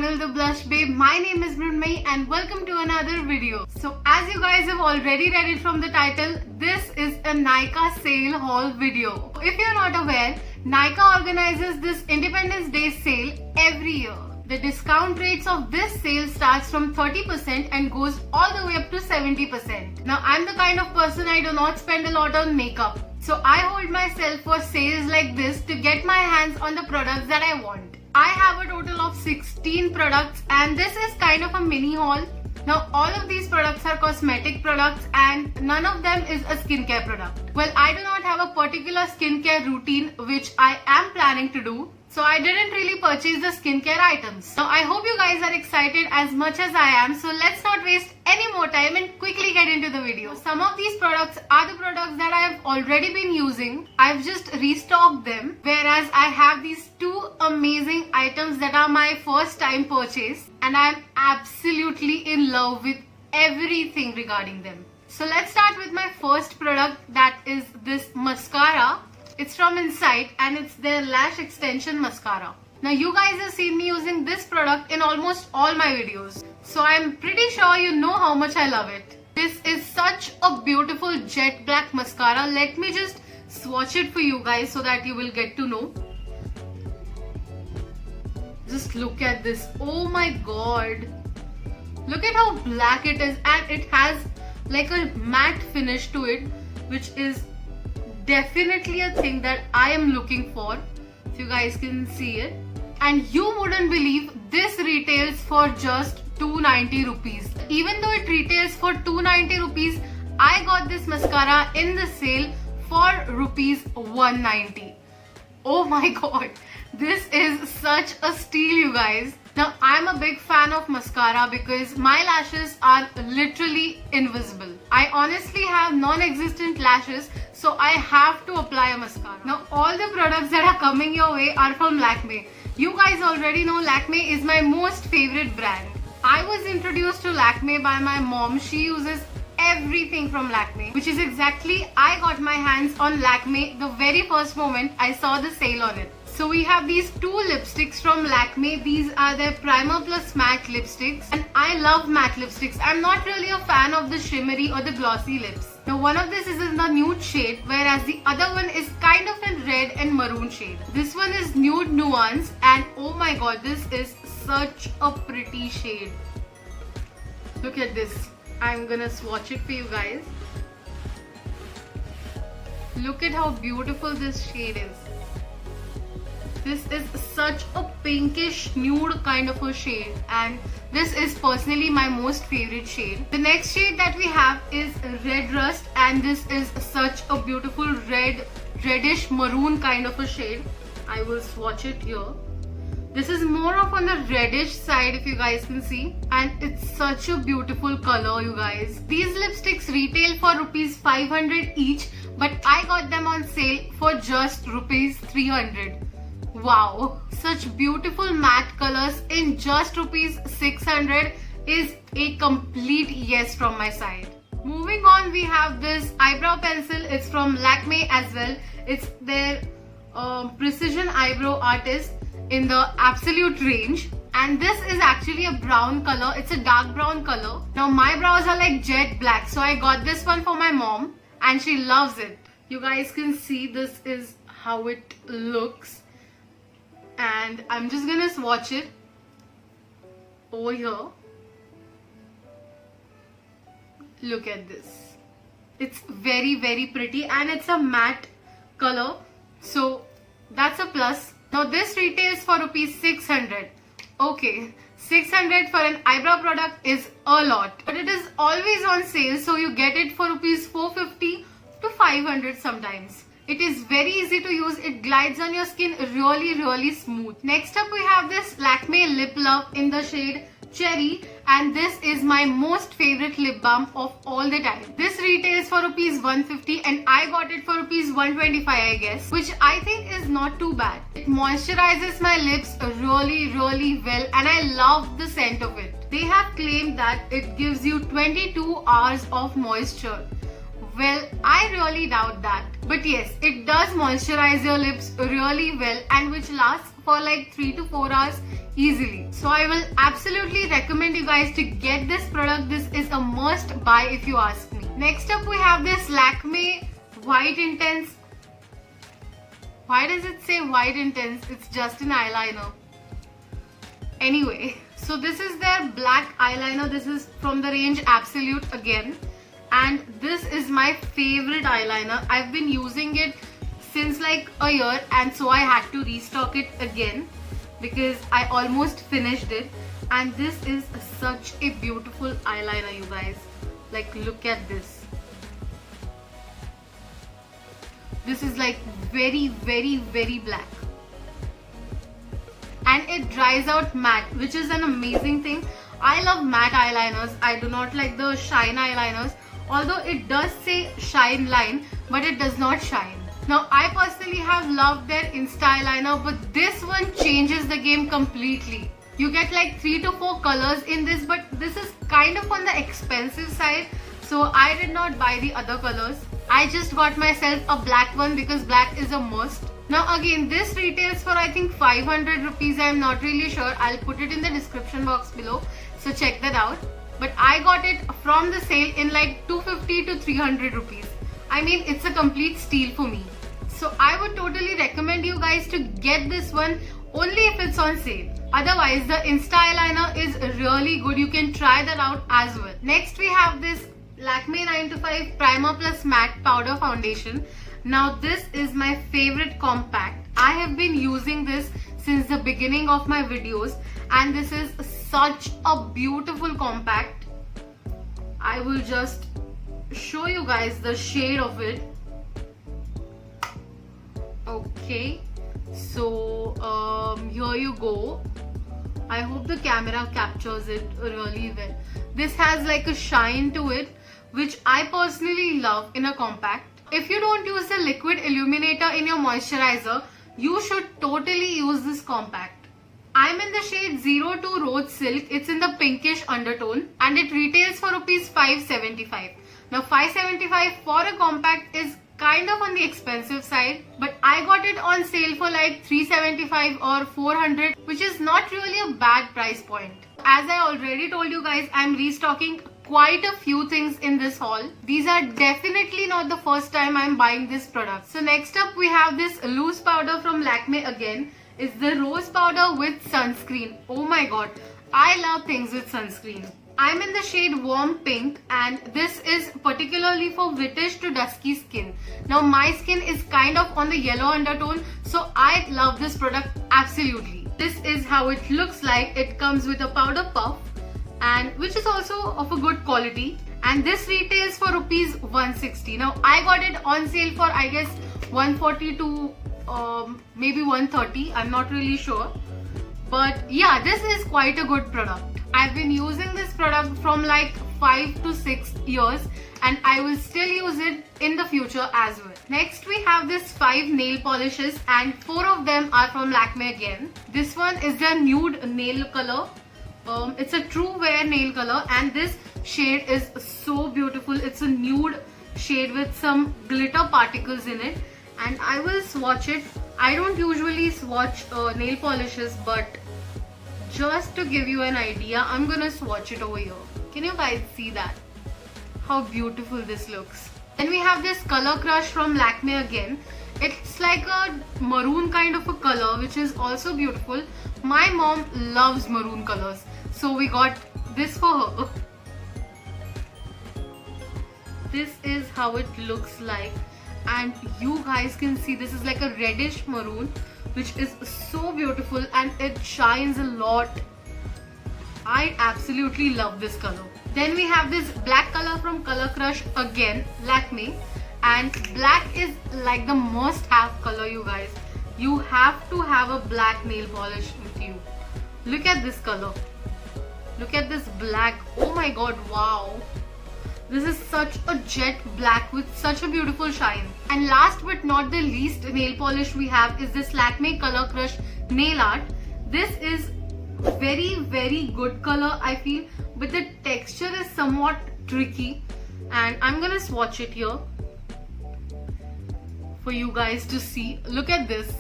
channel The Blush Babe. My name is Mrunmayee and welcome to another video. So as you guys have already read it from the title, this is a Nykaa sale haul video. If you're not aware, Nykaa organizes this Independence Day sale every year. The discount rates of this sale starts from 30% and goes all the way up to 70%. Now I'm the kind of person I do not spend a lot on makeup. So I hold myself for sales like this to get my hands on the products that I want. I have a total of 16 products and this is kind of a mini haul. Now all of these products are cosmetic products and none of them is a skincare product. Well, I do not have a particular skincare routine which I am planning to do. So I didn't really purchase the skincare items. Now I hope you guys are excited as much as I am. So let's not waste any more time and quickly get into the video. Some of these products are the products that I have already been using. I've just restocked them. Whereas I have these two amazing items that are my first time purchase. And I'm absolutely in love with everything regarding them. So let's start with my first product, that is this mascara. It's from Insight and it's their lash extension mascara. Now you guys have seen me using this product in almost all my videos. So I'm pretty sure you know how much I love it. This is such a beautiful jet black mascara. Let me just swatch it for you guys so that you will get to know. Just look at this. Oh my god. Look at how black it is and it has like a matte finish to it, which is definitely a thing that I am looking for, if you guys can see it. And you wouldn't believe this retails for just 290 rupees. Even though it retails for 290 rupees, I got this mascara in the sale for rupees 190. Oh my god, this is such a steal, you guys. Now I'm a big fan of mascara because my lashes are literally invisible. I honestly have non-existent lashes, so I have to apply a mascara. Now all the products that are coming your way are from Lakme. You guys already know Lakme is my most favorite brand. I was introduced to Lakme by my mom. She uses everything from Lakme, which is exactly I got my hands on Lakme the very first moment I saw the sale on it. So we have these two lipsticks from Lakme. These are their Primer Plus Matte lipsticks. And I love matte lipsticks. I'm not really a fan of the shimmery or the glossy lips. Now one of this is in the nude shade, whereas the other one is kind of in red and maroon shade. This one is nude nuance and oh my god, this is such a pretty shade. Look at this. I'm gonna swatch it for you guys. Look at how beautiful this shade is. This is such a pinkish nude kind of a shade and this is personally my most favorite shade. The next shade that we have is Red Rust and this is such a beautiful reddish maroon kind of a shade. I will swatch it here. This is more of on the reddish side, if you guys can see, and it's such a beautiful color, you guys. These lipsticks retail for rupees 500 each, but I got them on sale for just rupees 300. Wow, such beautiful matte colors in just rupees 600 is a complete yes from my side. Moving on, we have this eyebrow pencil. It's from Lakme as well. It's their Precision Eyebrow Artist in the Absolute range. And this is actually a brown color. It's a dark brown color. Now my brows are like jet black. So I got this one for my mom and she loves it. You guys can see this is how it looks. And I'm just gonna swatch it over here. Look at this. It's very pretty and it's a matte color. So that's a plus. Now this retails for rupees 600. Okay, 600 for an eyebrow product is a lot. But it is always on sale, so you get it for rupees 450 to 500 sometimes. It is very easy to use. It glides on your skin really smooth. Next up we have this Lakme Lip Love in the shade Cherry and this is my most favorite lip balm of all the time. This retails for rupees 150 and I got it for rupees 125 I guess, which I think is not too bad. It moisturizes my lips really well and I love the scent of it. They have claimed that it gives you 22 hours of moisture. Well, I really doubt that. But yes, it does moisturize your lips really well and which lasts for like 3 to 4 hours easily. So I will absolutely recommend you guys to get this product. This is a must buy if you ask me. Next up we have this Lakmé White Intense. Why does it say White Intense? It's just an eyeliner. Anyway, so this is their black eyeliner. This is from the range Absolute again. And this is my favorite eyeliner. I've been using it since like a year, and so I had to restock it again because I almost finished it. And this is such a beautiful eyeliner, you guys. Like, look at this. This is like very, very, very black. And it dries out matte, which is an amazing thing. I love matte eyeliners. I do not like the shine eyeliners. Although it does say shine line, but it does not shine. Now, I personally have loved their Insta eyeliner, but this one changes the game completely. You get like 3 to 4 colors in this, but this is kind of on the expensive side, so I did not buy the other colors. I just got myself a black one because black is a must. Now again, this retails for I think 500 rupees. I'm not really sure. I'll put it in the description box below, so check that out. But I got it from the sale in like 250 to 300 rupees. I mean, it's a complete steal for me. So I would totally recommend you guys to get this one only if it's on sale. Otherwise, the Insta eyeliner is really good. You can try that out as well. Next, we have this Lakmé 9 to 5 Primer Plus Matte Powder Foundation. Now, this is my favorite compact. I have been using this since the beginning of my videos, and this is such a beautiful compact. I will just show you guys the shade of it. Okay, so here you go. I hope the camera captures it really well. This has like a shine to it, which I personally love in a compact. If you don't use the liquid illuminator in your moisturizer, you should totally use this compact. I'm in the shade 02 Rose Silk. It's in the pinkish undertone and it retails for rupees 575. Now 575 for a compact is kind of on the expensive side, but I got it on sale for like 375 or 400, which is not really a bad price point. As I already told you guys, I'm restocking quite a few things in this haul. These are definitely not the first time I'm buying this product. So next up we have this loose powder from Lakmé again. It's the rose powder with sunscreen. Oh my god, I love things with sunscreen. I'm in the shade Warm Pink, and this is particularly for whitish to dusky skin. Now my skin is kind of on the yellow undertone, so I love this product absolutely. This is how it looks like. It comes with a powder puff, and which is also of a good quality, and this retails for rupees 160. Now I got it on sale for I guess 140 to maybe 130. I'm not really sure, but yeah, this is quite a good product. I've been using this product from like 5 to 6 years, and I will still use it in the future as well. Next we have this 5 nail polishes, and 4 of them are from Lakmé again. This one is the nude nail color. It's a true wear nail color, and this shade is so beautiful. It's a nude shade with some glitter particles in it, and I will swatch it. I don't usually swatch nail polishes, but just to give you an idea, I'm gonna swatch it over here. Can you guys see that? How beautiful this looks. Then we have this Color Crush from Lakmé again. It's like a maroon kind of a color, which is also beautiful. My mom loves maroon colors, so we got this for her. This is how it looks like, and you guys can see this is like a reddish maroon, which is so beautiful and it shines a lot. I absolutely love this color. Then we have this black color from Color Crush again, Lakmé, and black is like the must-have color, you guys. You have to have a black nail polish with you. Look at this color. Look at this black. Oh my god, wow. This is such a jet black with such a beautiful shine. And last but not the least nail polish we have is this Lakmé Color Crush Nail Art. This is very good color, I feel, but the texture is somewhat tricky, and I'm gonna swatch it here for you guys to see. Look at this.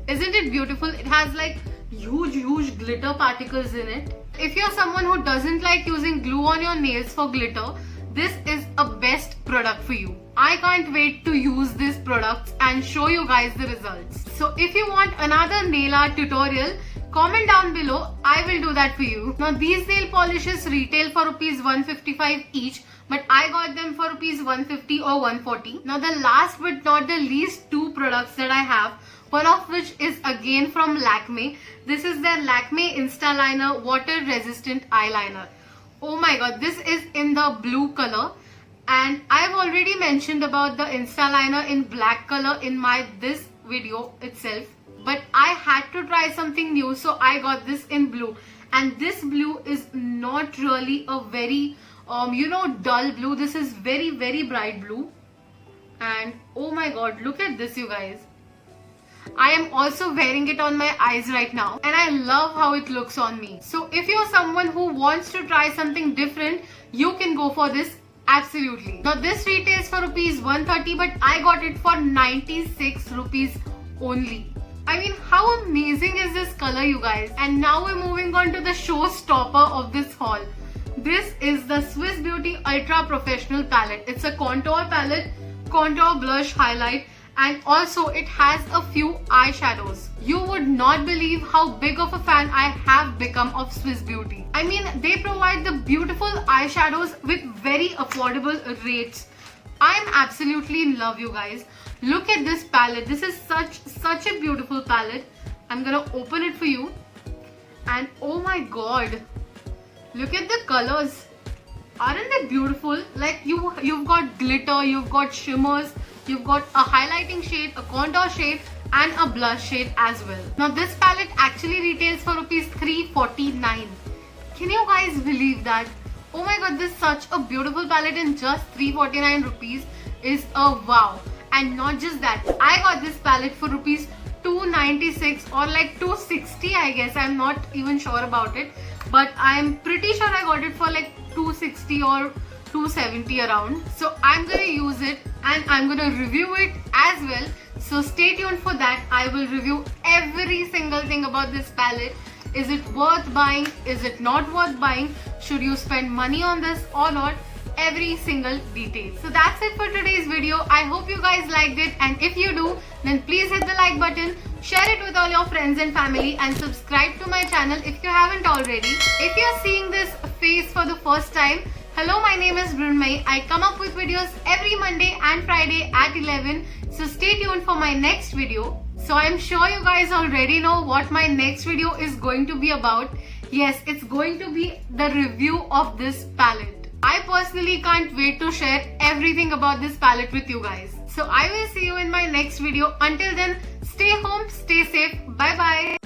Isn't it beautiful? It has like huge glitter particles in it. If you're someone who doesn't like using glue on your nails for glitter, this is a best product for you. I can't wait to use these products and show you guys the results. So if you want another nail art tutorial, comment down below. I will do that for you. Now these nail polishes retail for rupees 155 each, but I got them for rupees 150 or 140. Now the last but not the least two products that I have, one of which is again from Lakme. This is their Lakme Instaliner Water Resistant Eyeliner. Oh my god, this is in the blue color, and I've already mentioned about the Instaliner in black color in this video itself, but I had to try something new, so I got this in blue. And this blue is not really a very dull blue. This is very bright blue, and oh my god, look at this, you guys. I am also wearing it on my eyes right now, and I love how it looks on me. So if you're someone who wants to try something different, you can go for this, absolutely. Now this retails for rupees 130, but I got it for 96 rupees only. I mean, how amazing is this color, you guys? And now we're moving on to the showstopper of this haul. This is the Swiss Beauty Ultra Professional Palette. It's a contour palette, contour, blush, highlight, and also it has a few eyeshadows. You would not believe how big of a fan I have become of Swiss Beauty. I mean, they provide the beautiful eyeshadows with very affordable rates. I am absolutely in love, you guys. Look at this palette. This is such a beautiful palette. I'm gonna open it for you, and oh my god, look at the colors. Aren't they beautiful? Like you've got glitter, you've got shimmers, you've got a highlighting shade, a contour shade, and a blush shade as well. Now this palette actually retails for rupees 349. Can you guys believe that? Oh my god, this is such a beautiful palette, and just 349 rupees is a wow. And not just that, I got this palette for rupees 296 or like 260, I guess. I'm not even sure about it, but I'm pretty sure I got it for like 260 or 270 around. So I'm gonna use it and I'm gonna review it as well. So stay tuned for that. I will review every single thing about this palette. Is it worth buying? Is it not worth buying? Should you spend money on this or not? Every single detail. So that's it for today's video. I hope you guys liked it, and if you do, then please hit the like button, share it with all your friends and family, and subscribe to my channel if you haven't already. If you're seeing this face for the first time, hello, my name is Mrunmayee. I come up with videos every Monday and Friday at 11, so stay tuned for my next video. So I'm sure you guys already know what my next video is going to be about. Yes, it's going to be the review of this palette. I personally can't wait to share everything about this palette with you guys. So I will see you in my next video. Until then, stay home, stay safe. Bye bye.